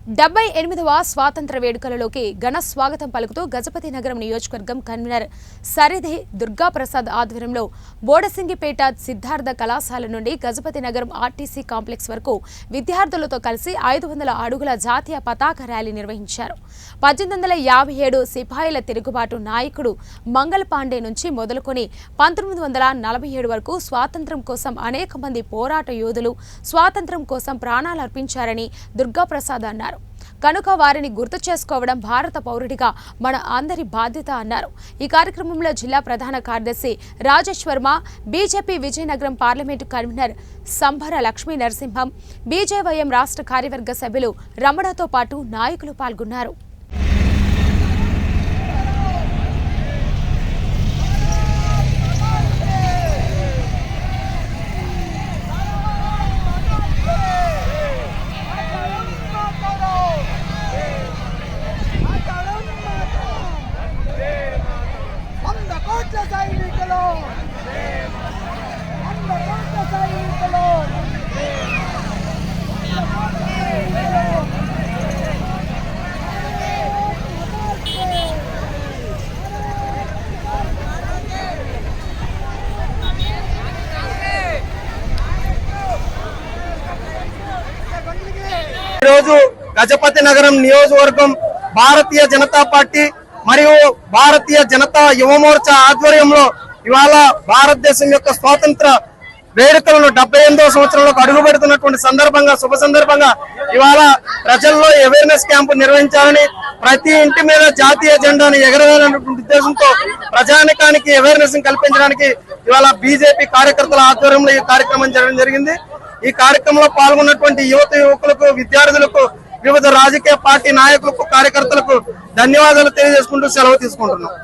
78వ స్వాతంత్ర వేడుకలలోకి ఘన స్వాగతం పలుకుతూ గజపతి నగరం నియోజకవర్గం కన్వీనర్ సరిధి దుర్గాప్రసాద్ ఆధ్వర్యంలో బోడసింగిపేట సిద్ధార్థ కళాశాల నుండి గజపతి నగరం ఆర్టీసీ కాంప్లెక్స్ వరకు విద్యార్థులతో కలిసి 500 అడుగుల జాతీయ పతాక ర్యాలీ నిర్వహించారు. 1857 సిపాయిల తిరుగుబాటు నాయకుడు మంగళ పాండే నుంచి మొదలుకొని 1947 వరకు స్వాతంత్ర్యం కోసం అనేక మంది పోరాట యోధులు స్వాతంత్ర్యం కోసం ప్రాణాలు అర్పించారని దుర్గాప్రసాద్ అన్నారు. కనుక వారిని గుర్తు చేసుకోవడం భారత పౌరుడిగా మన అందరి బాధ్యత అన్నారు. ఈ కార్యక్రమంలో జిల్లా ప్రధాన కార్యదర్శి Rajesh Varma, BJP Vizianagaram parliament convener Sambhara Lakshmi Narasimham, BJYM రాష్ట్ర కార్యవర్గ సభ్యులు రమణతో పాటు నాయకులు పాల్గొన్నారు. ఈరోజు గజపతి నగరం నియోజకవర్గం భారతీయ జనతా పార్టీ మరియు భారతీయ జనతా యువ మోర్చా ఆధ్వర్యంలో ఇవాళ భారతదేశం యొక్క స్వాతంత్ర వేడుకలను 78వ సంవత్సరంలోకి అడుగుపెడుతున్నటువంటి సందర్భంగా శుభ సందర్భంగా ఇవాళ ప్రజల్లో అవేర్నెస్ క్యాంపు నిర్వహించాలని, ప్రతి ఇంటి మీద జాతీయ జెండాను ఎగరవేయాలనేటువంటి ఉద్దేశంతో ప్రజానికానికి అవేర్నెస్ కల్పించడానికి ఇవాళ బీజేపీ కార్యకర్తల ఆధ్వర్యంలో ఈ కార్యక్రమం జరగడం జరిగింది. ఈ కార్యక్రమంలో పాల్గొన్నటువంటి యువకులకు, విద్యార్థులకు, వివిధ రాజకీయ పార్టీ నాయకులకు, కార్యకర్తలకు ధన్యవాదాలు తెలియజేసుకుంటూ సెలవు తీసుకుంటున్నాం.